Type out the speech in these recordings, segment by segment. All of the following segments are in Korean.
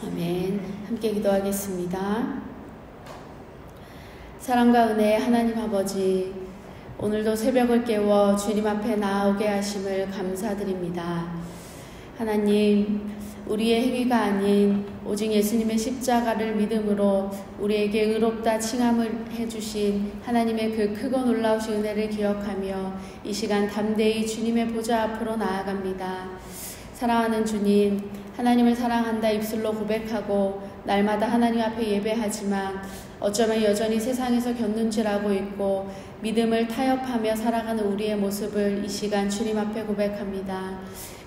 아멘. 함께 기도하겠습니다. 사랑과 은혜의 하나님 아버지, 오늘도 새벽을 깨워 주님 앞에 나오게 하심을 감사드립니다. 하나님, 우리의 행위가 아닌 오직 예수님의 십자가를 믿음으로 우리에게 의롭다 칭함을 해주신 하나님의 그 크고 놀라우신 은혜를 기억하며 이 시간 담대히 주님의 보좌 앞으로 나아갑니다. 사랑하는 주님, 하나님을 사랑한다 입술로 고백하고 날마다 하나님 앞에 예배하지만 어쩌면 여전히 세상에서 곁눈질하고 있고 믿음을 타협하며 살아가는 우리의 모습을 이 시간 주님 앞에 고백합니다.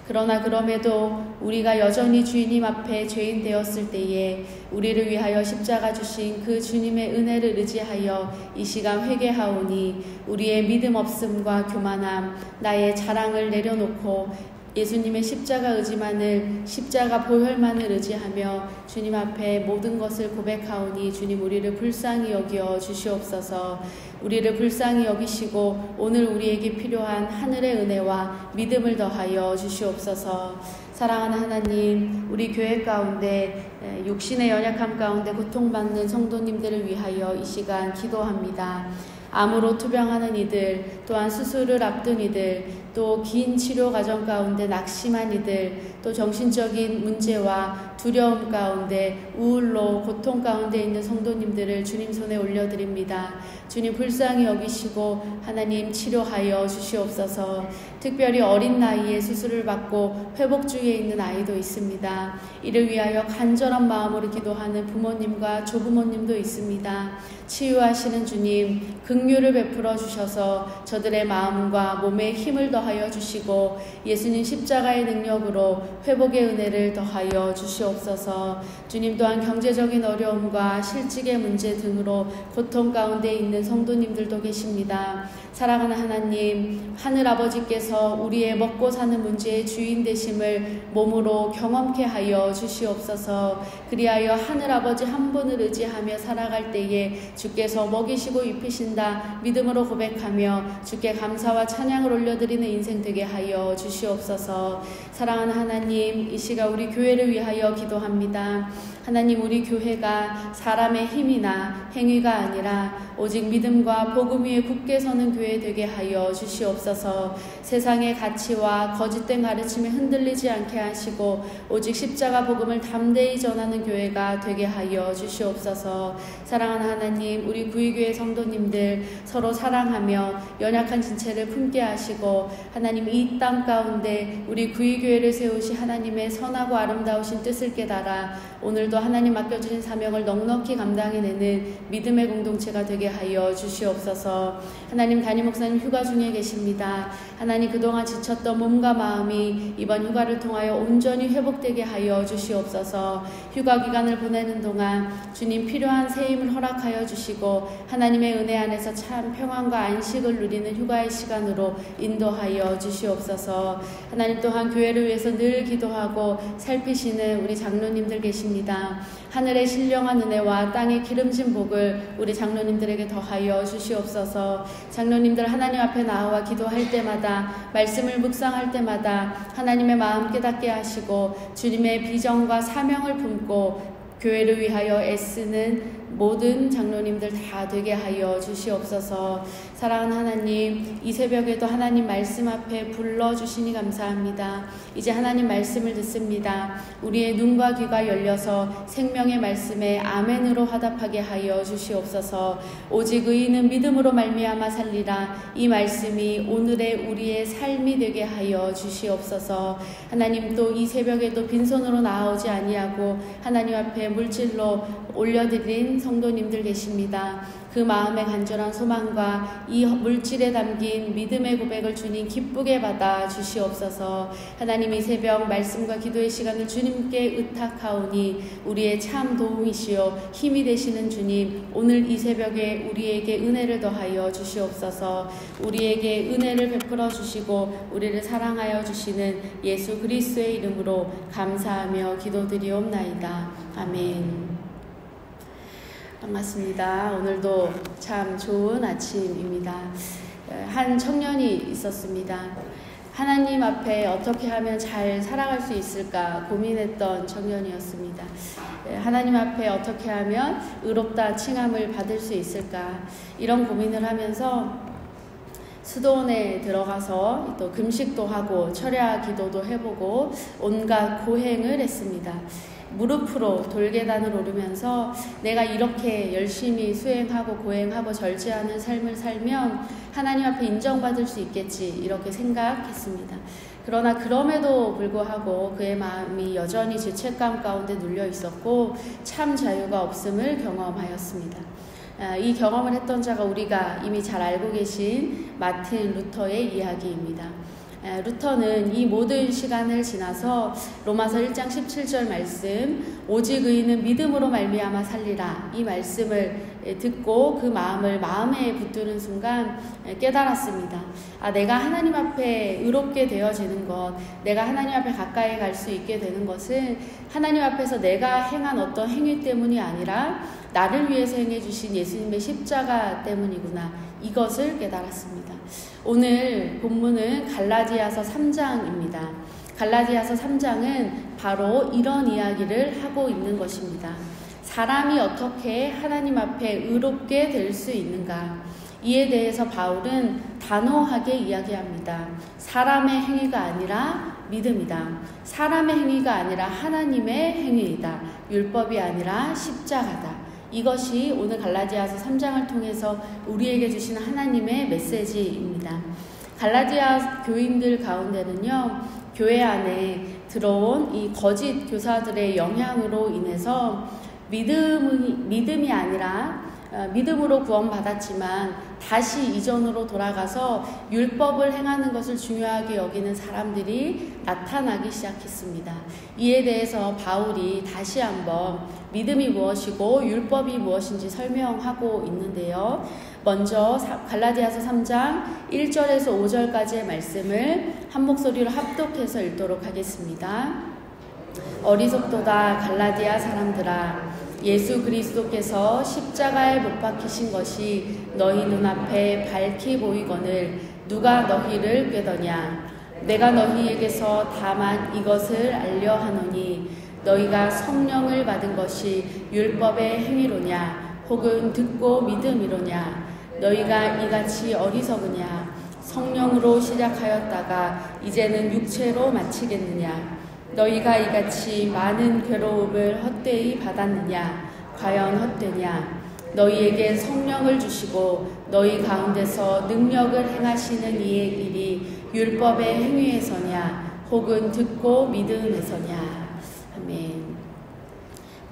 그러나 그럼에도 우리가 여전히 주님 앞에 죄인 되었을 때에 우리를 위하여 십자가 주신 그 주님의 은혜를 의지하여 이 시간 회개하오니 우리의 믿음 없음과 교만함, 나의 자랑을 내려놓고 예수님의 십자가 의지만을, 십자가 보혈만을 의지하며 주님 앞에 모든 것을 고백하오니 주님, 우리를 불쌍히 여겨 주시옵소서. 우리를 불쌍히 여기시고 오늘 우리에게 필요한 하늘의 은혜와 믿음을 더하여 주시옵소서. 사랑하는 하나님, 우리 교회 가운데 육신의 연약함 가운데 고통받는 성도님들을 위하여 이 시간 기도합니다. 암으로 투병하는 이들, 또한 수술을 앞둔 이들, 또 긴 치료 과정 가운데 낙심한 이들, 또 정신적인 문제와 두려움 가운데 우울로 고통 가운데 있는 성도님들을 주님 손에 올려드립니다. 주님 불쌍히 여기시고 하나님 치료하여 주시옵소서. 특별히 어린 나이에 수술을 받고 회복 중에 있는 아이도 있습니다. 이를 위하여 간절한 마음으로 기도하는 부모님과 조부모님도 있습니다. 치유하시는 주님, 긍휼을 베풀어 주셔서 저들의 마음과 몸에 힘을 더하여 주시고 예수님 십자가의 능력으로 회복의 은혜를 더하여 주시옵소서. 주님, 또한 경제적인 어려움과 실직의 문제 등으로 고통 가운데 있는 성도님들도 계십니다. 사랑하는 하나님, 하늘아버지께서 우리의 먹고 사는 문제의 주인 되심을 몸으로 경험케 하여 주시옵소서. 그리하여 하늘아버지 한 분을 의지하며 살아갈 때에 주께서 먹이시고 입히신다 믿음으로 고백하며 주께 감사와 찬양을 올려드리는 인생 되게 하여 주시옵소서. 사랑하는 하나님, 이 시간 우리 교회를 위하여 기도합니다. 하나님, 우리 교회가 사람의 힘이나 행위가 아니라 오직 믿음과 복음 위에 굳게 서는 교회 되게 하여 주시옵소서. 세상의 가치와 거짓된 가르침에 흔들리지 않게 하시고 오직 십자가 복음을 담대히 전하는 교회가 되게 하여 주시옵소서. 사랑하는 하나님, 우리 구의교회 성도님들 서로 사랑하며 연약한 진체를 품게 하시고 하나님, 이 땅 가운데 우리 구의교회를 세우시 하나님의 선하고 아름다우신 뜻을 깨달아 오늘도 하나님 맡겨주신 사명을 넉넉히 감당해내는 믿음의 공동체가 되게 하여 주시옵소서. 하나님, 담임 목사님 휴가 중에 계십니다. 하나님, 그동안 지쳤던 몸과 마음이 이번 휴가를 통하여 온전히 회복되게 하여 주시옵소서. 휴가 기간을 보내는 동안 주님 필요한 새 힘을 허락하여 주시고 하나님의 은혜 안에서 참 평안과 안식을 누리는 휴가의 시간으로 인도하여 주시옵소서. 하나님, 또한 교회를 위해서 늘 기도하고 살피시는 우리 장로님들 계십니다. 하늘의 신령한 은혜와 땅의 기름진 복을 우리 장로님들에게 더하여 주시옵소서. 장로님들 하나님 앞에 나와 기도할 때마다, 말씀을 묵상할 때마다 하나님의 마음 깨닫게 하시고 주님의 비전과 사명을 품고 교회를 위하여 애쓰는 모든 장로님들 다 되게 하여 주시옵소서. 사랑하는 하나님, 이 새벽에도 하나님 말씀 앞에 불러주시니 감사합니다. 이제 하나님 말씀을 듣습니다. 우리의 눈과 귀가 열려서 생명의 말씀에 아멘으로 화답하게 하여 주시옵소서. 오직 의인은 믿음으로 말미암아 살리라. 이 말씀이 오늘의 우리의 삶이 되게 하여 주시옵소서. 하나님, 또 이 새벽에도 빈손으로 나아오지 아니하고 하나님 앞에 물질로 올려드린 성도님들 계십니다. 그 마음의 간절한 소망과 이 물질에 담긴 믿음의 고백을 주님 기쁘게 받아 주시옵소서. 하나님, 이 새벽 말씀과 기도의 시간을 주님께 의탁하오니 우리의 참 도움이시오 힘이 되시는 주님, 오늘 이 새벽에 우리에게 은혜를 더하여 주시옵소서. 우리에게 은혜를 베풀어 주시고 우리를 사랑하여 주시는 예수 그리스도의 이름으로 감사하며 기도드리옵나이다. 아멘. 반갑습니다. 오늘도 참 좋은 아침입니다. 한 청년이 있었습니다. 하나님 앞에 어떻게 하면 잘 살아갈 수 있을까 고민했던 청년이었습니다. 하나님 앞에 어떻게 하면 의롭다 칭함을 받을 수 있을까 이런 고민을 하면서 수도원에 들어가서 또 금식도 하고 철야 기도도 해보고 온갖 고행을 했습니다. 무릎으로 돌계단을 오르면서 내가 이렇게 열심히 수행하고 고행하고 절제하는 삶을 살면 하나님 앞에 인정받을 수 있겠지 이렇게 생각했습니다. 그러나 그럼에도 불구하고 그의 마음이 여전히 죄책감 가운데 눌려 있었고 참 자유가 없음을 경험하였습니다. 이 경험을 했던 자가 우리가 이미 잘 알고 계신 마틴 루터의 이야기입니다. 루터는 이 모든 시간을 지나서 로마서 1장 17절 말씀 오직 의인은 믿음으로 말미암아 살리라 이 말씀을 듣고 그 마음을 마음에 붙드는 순간 깨달았습니다. 내가 하나님 앞에 의롭게 되어지는 것, 내가 하나님 앞에 가까이 갈 수 있게 되는 것은 하나님 앞에서 내가 행한 어떤 행위 때문이 아니라 나를 위해서 행해 주신 예수님의 십자가 때문이구나 이것을 깨달았습니다. 오늘 본문은 갈라디아서 3장입니다. 갈라디아서 3장은 바로 이런 이야기를 하고 있는 것입니다. 사람이 어떻게 하나님 앞에 의롭게 될 수 있는가? 이에 대해서 바울은 단호하게 이야기합니다. 사람의 행위가 아니라 믿음이다. 사람의 행위가 아니라 하나님의 행위이다. 율법이 아니라 십자가다. 이것이 오늘 갈라디아서 3장을 통해서 우리에게 주신 하나님의 메시지입니다. 갈라디아 교인들 가운데는요, 교회 안에 들어온 이 거짓 교사들의 영향으로 인해서 믿음이 아니라 믿음으로 구원받았지만 다시 이전으로 돌아가서 율법을 행하는 것을 중요하게 여기는 사람들이 나타나기 시작했습니다. 이에 대해서 바울이 다시 한번 믿음이 무엇이고 율법이 무엇인지 설명하고 있는데요. 먼저 갈라디아서 3장 1절에서 5절까지의 말씀을 한 목소리로 합독해서 읽도록 하겠습니다. 어리석도다 갈라디아 사람들아, 예수 그리스도께서 십자가에 못 박히신 것이 너희 눈앞에 밝히 보이거늘 누가 너희를 꾀더냐? 내가 너희에게서 다만 이것을 알려 하노니 너희가 성령을 받은 것이 율법의 행위로냐 혹은 듣고 믿음이로냐? 너희가 이같이 어리석으냐? 성령으로 시작하였다가 이제는 육체로 마치겠느냐? 너희가 이같이 많은 괴로움을 헛되이 받았느냐? 과연 헛되냐? 너희에게 성령을 주시고 너희 가운데서 능력을 행하시는 이의 일이 율법의 행위에서냐? 혹은 듣고 믿음에서냐? 아멘.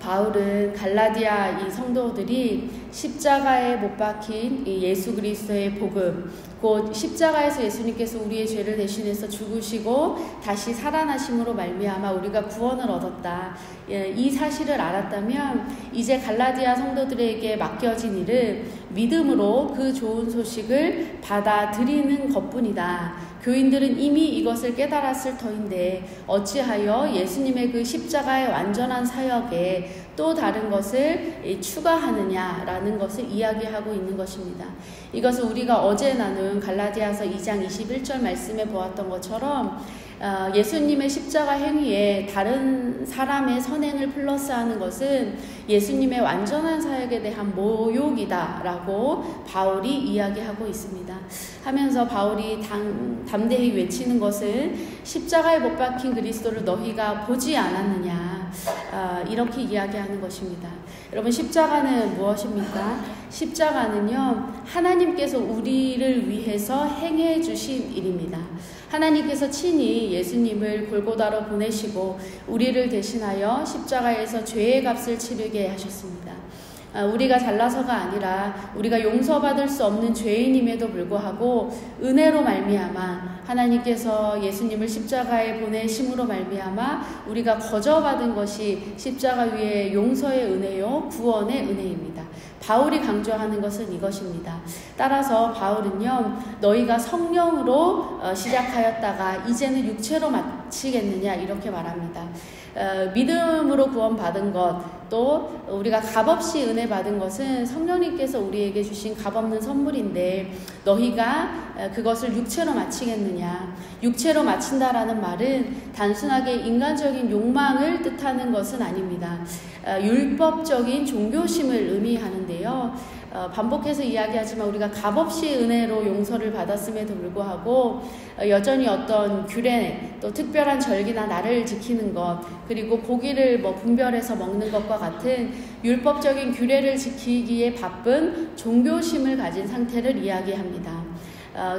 바울은 갈라디아 이 성도들이 십자가에 못 박힌 이 예수 그리스도의 복음, 곧 십자가에서 예수님께서 우리의 죄를 대신해서 죽으시고 다시 살아나심으로 말미암아 우리가 구원을 얻었다. 이 사실을 알았다면 이제 갈라디아 성도들에게 맡겨진 일은 믿음으로 그 좋은 소식을 받아들이는 것뿐이다. 교인들은 이미 이것을 깨달았을 터인데 어찌하여 예수님의 그 십자가의 완전한 사역에 또 다른 것을 추가하느냐라는 것을 이야기하고 있는 것입니다. 이것은 우리가 어제 나눈 갈라디아서 2장 21절 말씀에 보았던 것처럼 예수님의 십자가 행위에 다른 사람의 선행을 플러스하는 것은 예수님의 완전한 사역에 대한 모욕이다라고 바울이 이야기하고 있습니다. 하면서 바울이 담대히 외치는 것은 십자가에 못 박힌 그리스도를 너희가 보지 않았느냐 이렇게 이야기하는 것입니다. 여러분, 십자가는 무엇입니까? 십자가는요, 하나님께서 우리를 위해서 행해 주신 일입니다. 하나님께서 친히 예수님을 골고다로 보내시고 우리를 대신하여 십자가에서 죄의 값을 치르게 하셨습니다. 우리가 잘나서가 아니라 우리가 용서받을 수 없는 죄인임에도 불구하고 은혜로 말미암아 하나님께서 예수님을 십자가에 보내심으로 말미암아 우리가 거저받은 것이 십자가 위에 용서의 은혜요 구원의 은혜입니다. 바울이 강조하는 것은 이것입니다. 따라서 바울은요, 너희가 성령으로 시작하였다가 이제는 육체로 마치겠느냐 이렇게 말합니다. 믿음으로 구원받은 것, 또 우리가 값없이 은혜 받은 것은 성령님께서 우리에게 주신 값없는 선물인데 너희가 그것을 육체로 마치겠느냐. 육체로 마친다라는 말은 단순하게 인간적인 욕망을 뜻하는 것은 아닙니다. 율법적인 종교심을 의미하는데요. 반복해서 이야기하지만 우리가 값없이 은혜로 용서를 받았음에도 불구하고 여전히 어떤 규례 또 특별한 절기나 날을 지키는 것 그리고 고기를 분별해서 먹는 것과 같은 율법적인 규례를 지키기에 바쁜 종교심을 가진 상태를 이야기합니다.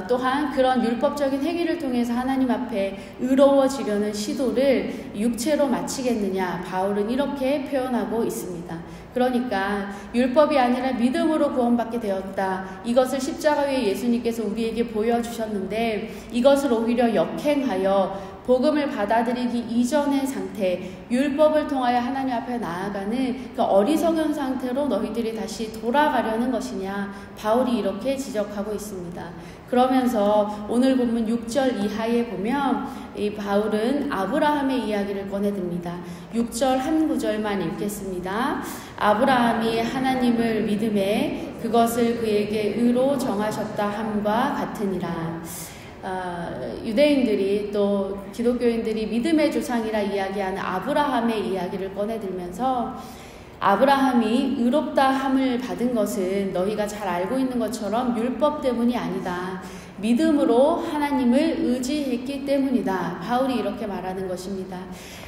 또한 그런 율법적인 행위를 통해서 하나님 앞에 의로워지려는 시도를 육체로 마치겠느냐 바울은 이렇게 표현하고 있습니다. 그러니까 율법이 아니라 믿음으로 구원받게 되었다. 이것을 십자가 위에 예수님께서 우리에게 보여주셨는데 이것을 오히려 역행하여 복음을 받아들이기 이전의 상태, 율법을 통하여 하나님 앞에 나아가는 그 어리석은 상태로 너희들이 다시 돌아가려는 것이냐 바울이 이렇게 지적하고 있습니다. 그러면서 오늘 본문 6절 이하에 보면 이 바울은 아브라함의 이야기를 꺼내듭니다. 6절 한 구절만 읽겠습니다. 아브라함이 하나님을 믿음에 그것을 그에게 의로 정하셨다 함과 같으니라. 유대인들이 또 기독교인들이 믿음의 조상이라 이야기하는 아브라함의 이야기를 꺼내들면서 아브라함이 의롭다 함을 받은 것은 너희가 잘 알고 있는 것처럼 율법 때문이 아니다. 믿음으로 하나님을 의지했기 때문이다. 바울이 이렇게 말하는 것입니다.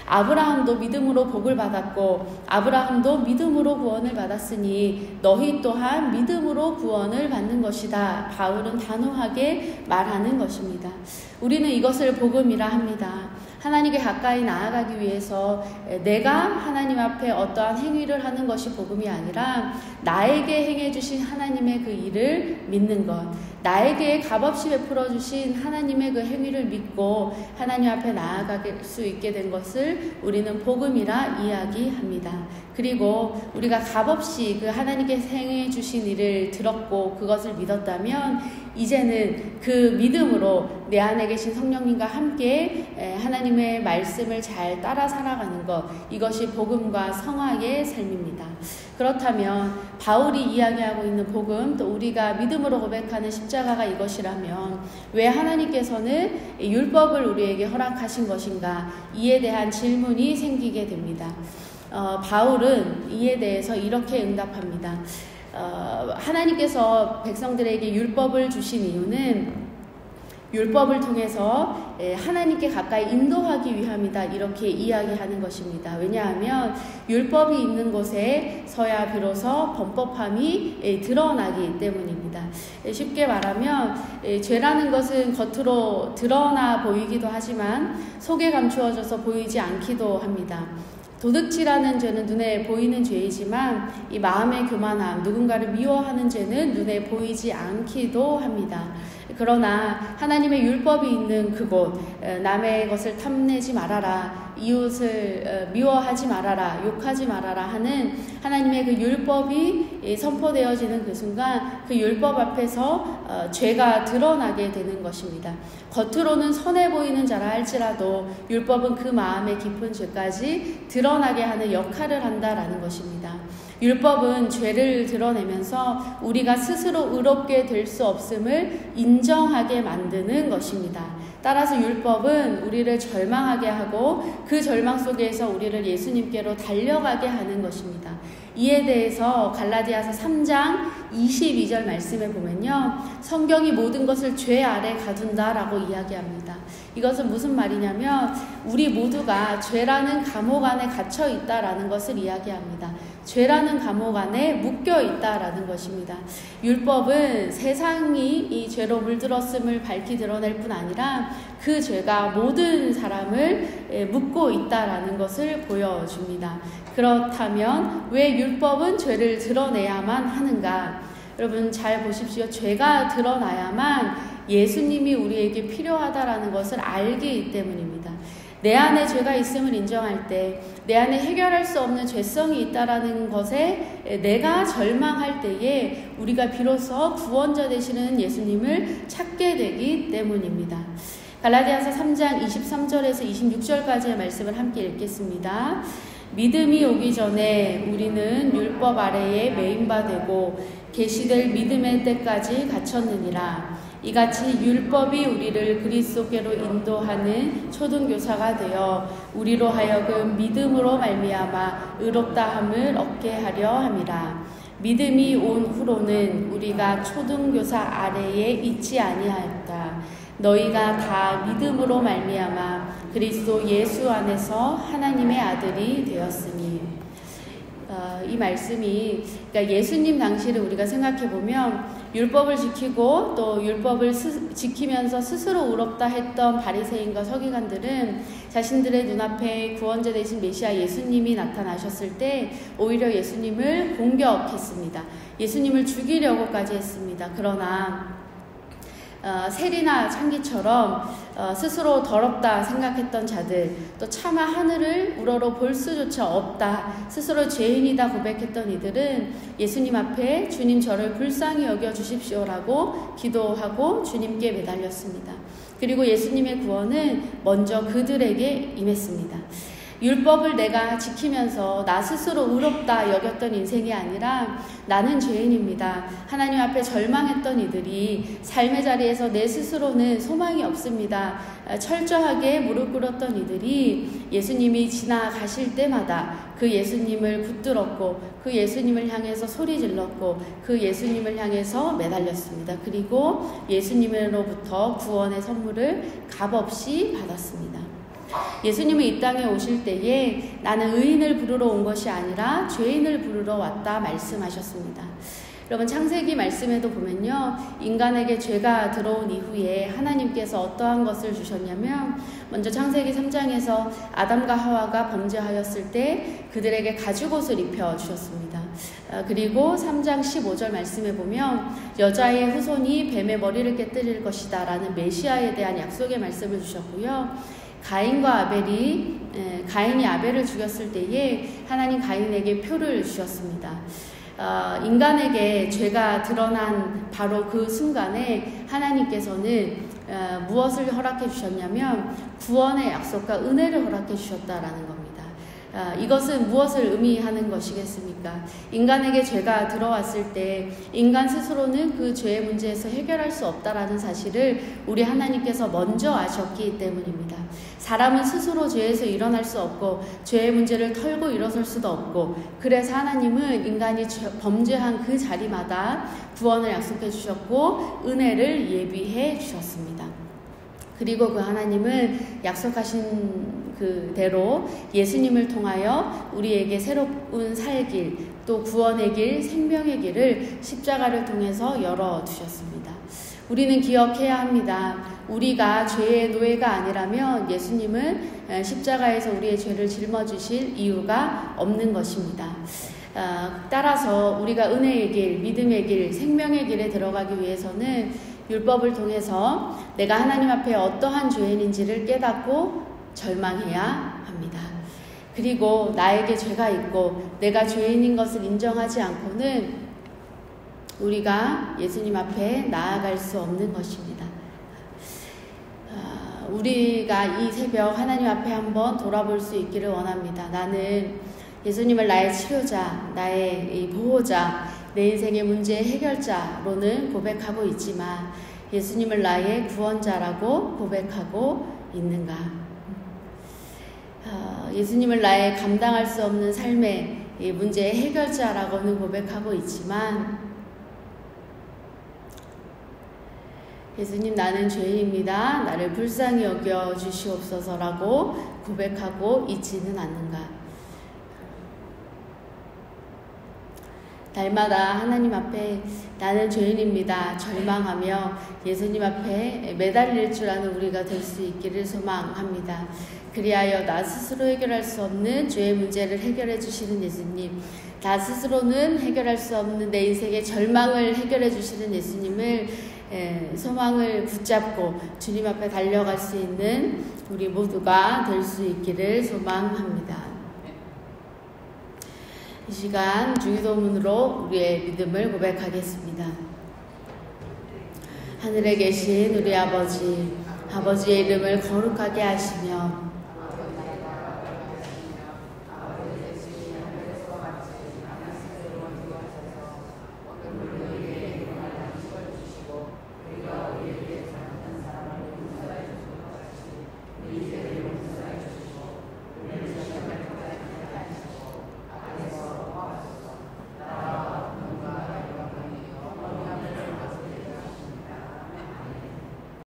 아브라함도 믿음으로 복을 받았고 아브라함도 믿음으로 구원을 받았으니 너희 또한 믿음으로 구원을 받는 것이다. 바울은 단호하게 말하는 것입니다. 우리는 이것을 복음이라 합니다. 하나님께 가까이 나아가기 위해서 내가 하나님 앞에 어떠한 행위를 하는 것이 복음이 아니라 나에게 행해 주신 하나님의 그 일을 믿는 것, 나에게 값없이 베풀어 주신 하나님의 그 행위를 믿고 하나님 앞에 나아갈 수 있게 된 것을 우리는 복음이라 이야기합니다. 그리고 우리가 값없이 그 하나님께 행해 주신 일을 들었고 그것을 믿었다면 이제는 그 믿음으로 내 안에 계신 성령님과 함께 하나님의 말씀을 잘 따라 살아가는 것, 이것이 복음과 성화의 삶입니다. 그렇다면 바울이 이야기하고 있는 복음, 또 우리가 믿음으로 고백하는 십자가가 이것이라면 왜 하나님께서는 율법을 우리에게 허락하신 것인가? 이에 대한 질문이 생기게 됩니다. 바울은 이에 대해서 이렇게 응답합니다. 하나님께서 백성들에게 율법을 주신 이유는 율법을 통해서 하나님께 가까이 인도하기 위함이다. 이렇게 이야기하는 것입니다. 왜냐하면 율법이 있는 곳에서야 비로소 범법함이 드러나기 때문입니다. 쉽게 말하면 죄라는 것은 겉으로 드러나 보이기도 하지만 속에 감추어져서 보이지 않기도 합니다. 도둑질하는 죄는 눈에 보이는 죄이지만 이 마음의 교만함, 누군가를 미워하는 죄는 눈에 보이지 않기도 합니다. 그러나 하나님의 율법이 있는 그곳, 남의 것을 탐내지 말아라, 이웃을 미워하지 말아라, 욕하지 말아라 하는 하나님의 그 율법이 선포되어지는 그 순간 그 율법 앞에서 죄가 드러나게 되는 것입니다. 겉으로는 선해 보이는 자라 할지라도 율법은 그 마음의 깊은 죄까지 드러나게 하는 역할을 한다라는 것입니다. 율법은 죄를 드러내면서 우리가 스스로 의롭게 될 수 없음을 인정하게 만드는 것입니다. 따라서 율법은 우리를 절망하게 하고 그 절망 속에서 우리를 예수님께로 달려가게 하는 것입니다. 이에 대해서 갈라디아서 3장 22절 말씀에 보면요, 성경이 모든 것을 죄 아래 가둔다라고 이야기합니다. 이것은 무슨 말이냐면 우리 모두가 죄라는 감옥 안에 갇혀 있다라는 것을 이야기합니다. 죄라는 감옥 안에 묶여 있다라는 것입니다. 율법은 세상이 이 죄로 물들었음을 밝히 드러낼 뿐 아니라 그 죄가 모든 사람을 묶고 있다라는 것을 보여줍니다. 그렇다면 왜 율법은 죄를 드러내야만 하는가? 여러분 잘 보십시오. 죄가 드러나야만 예수님이 우리에게 필요하다라는 것을 알기 때문입니다. 내 안에 죄가 있음을 인정할 때, 내 안에 해결할 수 없는 죄성이 있다라는 것에 내가 절망할 때에 우리가 비로소 구원자 되시는 예수님을 찾게 되기 때문입니다. 갈라디아서 3장 23절에서 26절까지의 말씀을 함께 읽겠습니다. 믿음이 오기 전에 우리는 율법 아래에 매인바 되고 계시될 믿음의 때까지 갇혔느니라. 이같이 율법이 우리를 그리스도께로 인도하는 초등교사가 되어 우리로 하여금 믿음으로 말미암아 의롭다함을 얻게 하려 함이라. 믿음이 온 후로는 우리가 초등교사 아래에 있지 아니하였다. 너희가 다 믿음으로 말미암아 그리스도 예수 안에서 하나님의 아들이 되었으니. 이 말씀이 그러니까 예수님 당시를 우리가 생각해 보면 율법을 지키고 또 율법을 지키면서 스스로 의롭다 했던 바리새인과 서기관들은 자신들의 눈앞에 구원자 되신 메시아 예수님이 나타나셨을 때 오히려 예수님을 공격했습니다. 예수님을 죽이려고까지 했습니다. 그러나 세리나 창기처럼 스스로 더럽다 생각했던 자들, 또 차마 하늘을 우러러 볼 수조차 없다, 스스로 죄인이다 고백했던 이들은 예수님 앞에 주님 저를 불쌍히 여겨 주십시오라고 기도하고 주님께 매달렸습니다. 그리고 예수님의 구원은 먼저 그들에게 임했습니다. 율법을 내가 지키면서 나 스스로 의롭다 여겼던 인생이 아니라 나는 죄인입니다. 하나님 앞에 절망했던 이들이 삶의 자리에서 내 스스로는 소망이 없습니다. 철저하게 무릎 꿇었던 이들이 예수님이 지나가실 때마다 그 예수님을 붙들었고 그 예수님을 향해서 소리 질렀고 그 예수님을 향해서 매달렸습니다. 그리고 예수님으로부터 구원의 선물을 값없이 받았습니다. 예수님은 이 땅에 오실 때에 나는 의인을 부르러 온 것이 아니라 죄인을 부르러 왔다 말씀하셨습니다. 여러분 창세기 말씀에도 보면요, 인간에게 죄가 들어온 이후에 하나님께서 어떠한 것을 주셨냐면 먼저 창세기 3장에서 아담과 하와가 범죄하였을 때 그들에게 가죽옷을 입혀주셨습니다. 그리고 3장 15절 말씀에 보면 여자의 후손이 뱀의 머리를 깨뜨릴 것이다 라는 메시아에 대한 약속의 말씀을 주셨고요. 가인이 아벨을 죽였을 때에 하나님 가인에게 표를 주셨습니다. 인간에게 죄가 드러난 바로 그 순간에 하나님께서는 무엇을 허락해 주셨냐면 구원의 약속과 은혜를 허락해 주셨다라는 겁니다. 이것은 무엇을 의미하는 것이겠습니까? 인간에게 죄가 들어왔을 때 인간 스스로는 그 죄의 문제에서 해결할 수 없다라는 사실을 우리 하나님께서 먼저 아셨기 때문입니다. 사람은 스스로 죄에서 일어날 수 없고 죄의 문제를 털고 일어설 수도 없고, 그래서 하나님은 인간이 범죄한 그 자리마다 구원을 약속해 주셨고 은혜를 예비해 주셨습니다. 그리고 그 하나님은 약속하신 그대로 예수님을 통하여 우리에게 새로운 살 길, 또 구원의 길, 생명의 길을 십자가를 통해서 열어두셨습니다. 우리는 기억해야 합니다. 우리가 죄의 노예가 아니라면 예수님은 십자가에서 우리의 죄를 짊어지실 이유가 없는 것입니다. 따라서 우리가 은혜의 길, 믿음의 길, 생명의 길에 들어가기 위해서는 율법을 통해서 내가 하나님 앞에 어떠한 죄인인지를 깨닫고 절망해야 합니다. 그리고 나에게 죄가 있고 내가 죄인인 것을 인정하지 않고는 우리가 예수님 앞에 나아갈 수 없는 것입니다. 우리가 이 새벽 하나님 앞에 한번 돌아볼 수 있기를 원합니다. 나는 예수님을 나의 치료자, 나의 보호자, 내 인생의 문제의 해결자로는 고백하고 있지만 예수님을 나의 구원자라고 고백하고 있는가? 예수님을 나의 감당할 수 없는 삶의 문제의 해결자라고는 고백하고 있지만 예수님 나는 죄인입니다. 나를 불쌍히 여겨 주시옵소서라고 고백하고 있지는 않는가? 날마다 하나님 앞에 나는 죄인입니다 절망하며 예수님 앞에 매달릴 줄 아는 우리가 될 수 있기를 소망합니다. 그리하여 나 스스로 해결할 수 없는 죄의 문제를 해결해 주시는 예수님, 나 스스로는 해결할 수 없는 내 인생의 절망을 해결해 주시는 예수님을 소망을 붙잡고 주님 앞에 달려갈 수 있는 우리 모두가 될 수 있기를 소망합니다. 이 시간 주기도문으로 우리의 믿음을 고백하겠습니다. 하늘에 계신 우리 아버지의 이름을 거룩하게 하시며